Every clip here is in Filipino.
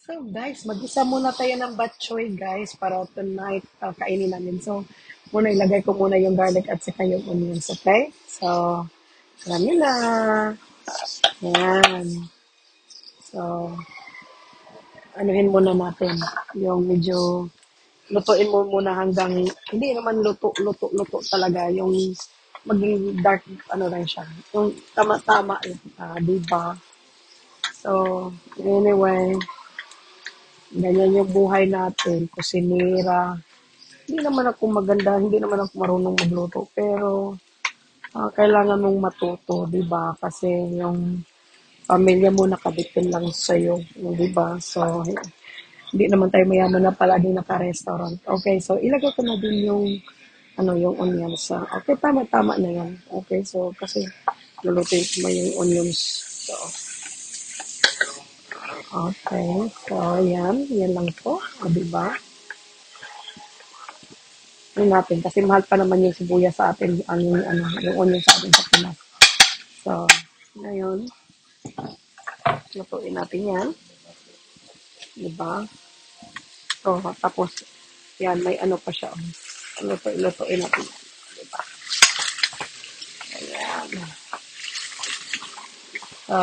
So guys, mag-isa muna tayo ng bok choy guys para tonight kainin namin. So muna ilagay ko muna yung garlic at saka yung onions, okay? So alam nyo na. Ayan. So anuhin muna natin yung medyo lutuin mo muna hanggang hindi naman luto talaga yung maging dark ano lang siya. Yung tama-tama diba? So anyway, ganyan yung buhay natin, kusinera. Hindi naman ako maganda, hindi naman ako marunong magluto, pero kailangan mong matuto, 'di ba? Kasi yung pamilya mo nakadepend lang sa iyo, 'di ba? So hindi naman tayo mayaman na palagi naka-restaurant. Okay, so ilagay ko na din yung yung onions. Okay, tama-tama na yan. Okay, so kasi lulutuin ko mo yung onions. So, okay. So, yan. Yan lang po. O, diba? Yun natin. Kasi mahal pa naman yung sibuyas sa atin. Yung onion sa atin sa Pinas. So, ngayon, lutuin natin yan. Diba? So, tapos, yan, may ano pa siya. Lutuin natin. Diba? Ayan. So,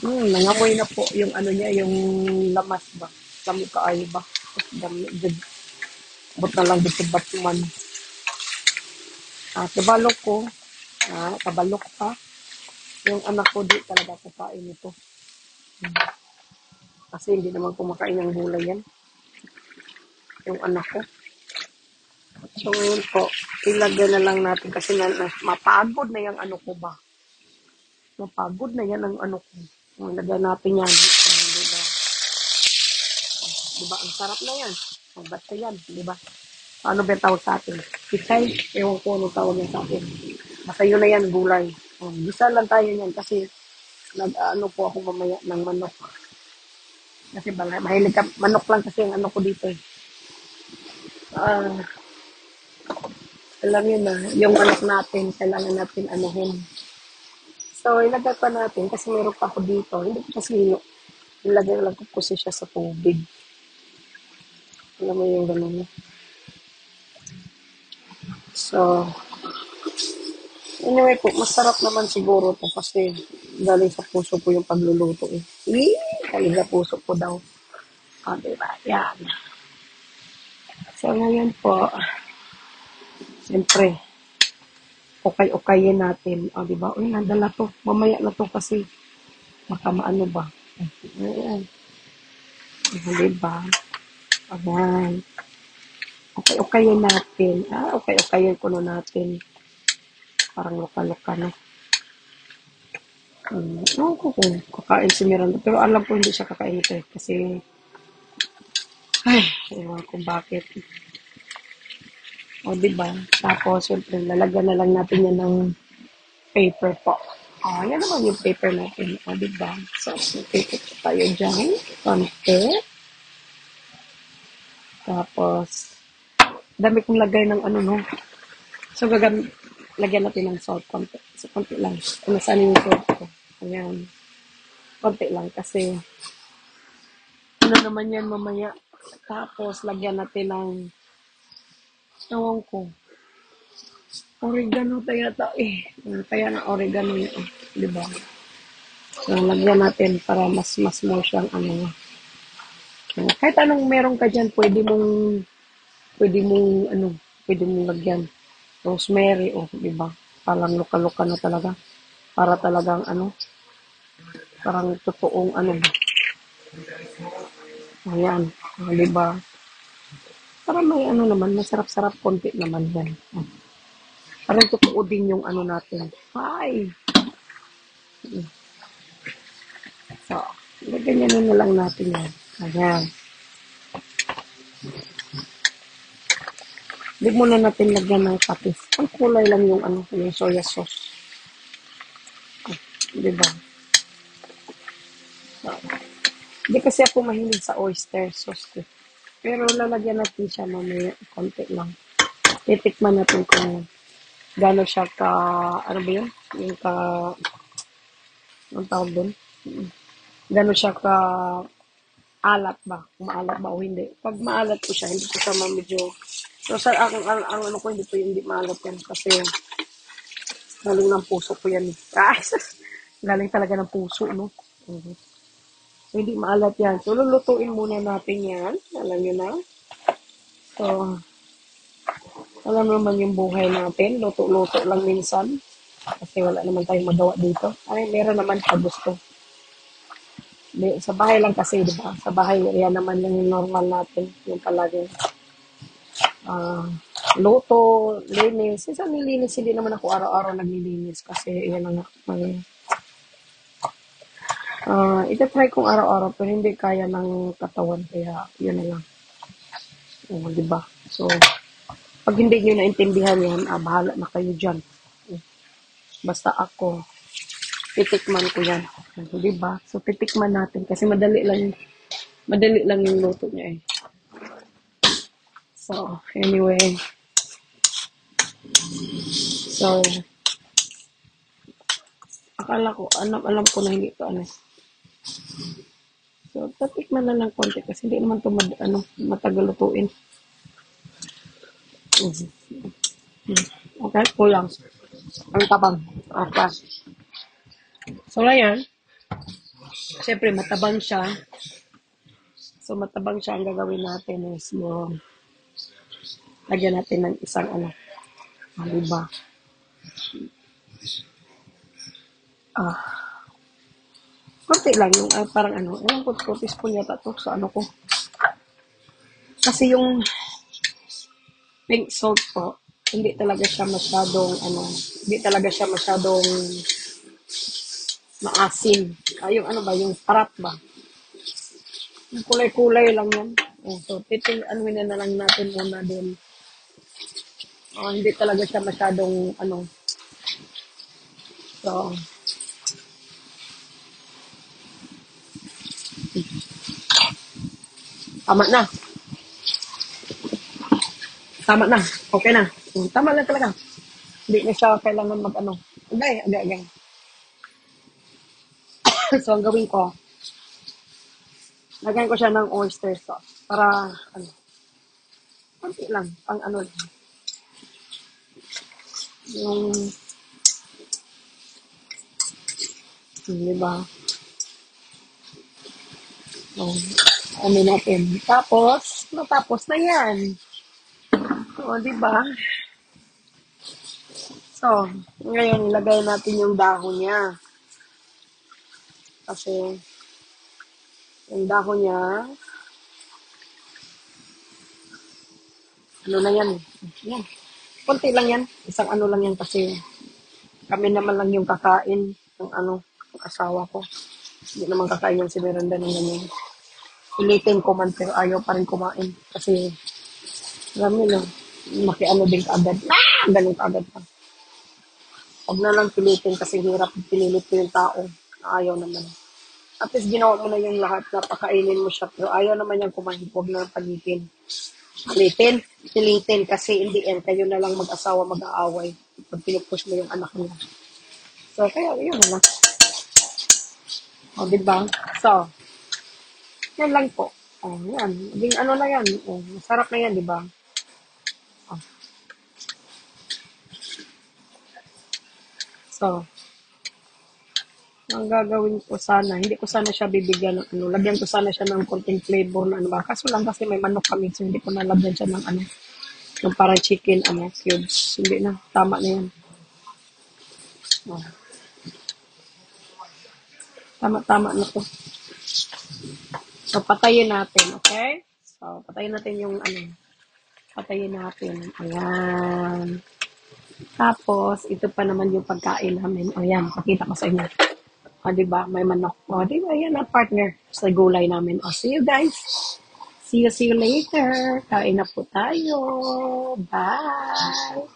nangamoy na po yung ano niya, yung lamas ba? Lami kaayo ba? Dami, bot na lang dito batuman. Kabalok ko. Kabalok pa. Yung anak ko di talaga kakain ito. Kasi hindi naman kumakain ng gulay yan. Yung anak ko. So ngayon po, ilagay na lang natin kasi mapagod na yung ano ko ba. Mapagod na yan ang ano ko. Ilagay natin yan. Diba? Diba? Ang sarap na yan. Basta yan. Diba? Ano ba yung tawag sa atin? Pichay? Ewan ko ano tawag yan sa atin. Basta yun na yan, gulay. Bisa lang tayo yan kasi nag-ano po ako mamaya ng manok. Kasi mahilig ka, manok lang kasi ang ano ko dito. Ah, alam yun na, yung manok natin, kailangan natin anuhin. So, ilagay pa natin kasi meron pa ako dito. Hindi ko kasi ilagay lang ko kasi siya sa tubig. Alam mo yung ganun. So, anyway po, masarap naman siguro to kasi galing sa puso ko yung pagluluto eh. Galing sa puso ko daw. Diba? Yan. So, ngayon po, siyempre, okay-okayin natin. Diba? Uy, nandala to. Mamaya na to kasi baka maano ba. Ayan. Diba? Ayan. Okay-okayin natin. Okay-okayin ko na natin. Parang loka-loka na. Ewan ko kung kakain si Miranda. Pero alam ko hindi siya kakain ito eh. Kasi, ay, ewan ko bakit. Diba? Tapos, syempre, lalagyan na lang natin yan ng paper po. Yan naman yung paper natin. Diba? So, paper po tayo dyan. Konti. Tapos, dami kong lagay ng ano, no? So, lagyan natin ng salt. Konti. So, konti lang. Kung nasaan yung salt ko. Ayan. Konti lang kasi ano naman yan mamaya. Tapos, lagyan natin ng ewan ko. Oregano tayo ito eh. Kaya na oregano yun. Diba? So, lagyan natin para mas mo siyang ano. Kahit anong meron ka dyan, pwede mong lagyan. Rosemary, diba? Parang luka-luka na talaga. Para talagang parang totoong ba. Ayan, diba? Para may naman, masarap-sarap konti naman yan. Parang totoo din yung natin. Hi! So, ganyan na lang natin yan. Ayan. Hindi muna natin lagyan ng patis. Ang kulay lang yung yung soya sauce. Diba? So, hindi kasi ako mahilig sa oyster sauce. Pero lalagyan natin siya mamaya. Konti lang. Titikman natin kung gano'n siya ano ba yun? Yung anong tawag doon? gano'n siya ka alat ba, kung maalat ba o hindi. Pag maalat ko siya, hindi ko siya medyo, so sa ang ano ko, hindi maalat yan kasi galing ng puso ko yan. Ah, galing talaga ng puso, no? Mhm. So, hindi maalat yan. So, lulutuin muna natin yan. Alam nyo na. So, alam mo naman yung buhay natin. Luto-luto lang minsan. Kasi wala naman tayong magawa dito. Ay, meron naman pa gusto. Sa bahay lang kasi, di ba? Sa bahay, yan naman yung normal natin. Yung palagi. ah Luto, linis. Minsan nilinis, hindi naman ako araw-araw naglilinis kasi yan ang itatry kong araw-araw pero hindi kaya ng katawan kaya yun na lang. Di ba? So, pag hindi nyo naintindihan yan, bahala na kayo dyan. Basta ako, titikman ko yan. Di ba? So, titikman natin kasi madali lang yung luto niya eh. So, anyway. So, akala ko, alam ko na hindi to ano. So, tatikman na lang konti kasi hindi naman ito matagal lutuin. Okay, kulang. Ang tabang. Okay. So, ngayon, syempre, matabang siya. So, matabang siya. Ang gagawin natin is lagyan natin ng isang diba? Konti lang yung parang ewan ko, 2 teaspoon yata to sa ko. Kasi yung pink salt po, hindi talaga siya masyadong maasim. Yung yung parat ba? Yung kulay-kulay lang yan. So, na lang natin muna din. Hindi talaga siya masyadong So, tama na. Tama na. Okay na. Tama na talaga. Hindi na siya kailangan agay. So, ang gawin ko, lagyan ko siya ng oyster sauce. Para, konti lang. Pang lang. Yung, diba? Natin. Tapos, natapos na yan. Diba? So, ngayon, ilagay natin yung dahon niya. Kasi, yung dahon niya, na yan. Yan. Konti lang yan. Isang lang yan kasi kami naman lang yung kakain ng ng asawa ko. Hindi naman kakain yung si Miranda ng ganyan. Pilitin ko man pero ayaw pa rin kumain. Kasi, alam mo na, din kaagad. Ganun kaagad pa. Huwag na lang pilitin kasi hirap pinilit ko yung tao. Ayaw naman. At least ginawa mo na yung lahat na pakainin mo siya pero ayaw naman niyang kumain. Huwag na lang pilitin. Pilitin kasi in the end, kayo na lang mag-asawa mag-aaway pag pinupush mo yung anak niya. So, kaya yun na lang. Diba? So, yan lang po. Yan. Na yan. Masarap na yan, diba? So, ang gagawin ko sana, hindi ko sana siya bibigyan ng lagyan ko sana siya ng konting flavor na ba. Kaso lang kasi may manok kami, so hindi ko nalagyan siya ng yung parang chicken, cubes. Hindi na, tama na yan. Tama na to. So, patayin natin, okay? So, patayin natin yung patayin natin. Ayan. Tapos, ito pa naman yung pagkain namin. Ayan, pakita ko sa inyo. Diba? May manok. Diba? Yan ang partner sa gulay namin. See you guys. See you later. Kain na po tayo. Bye.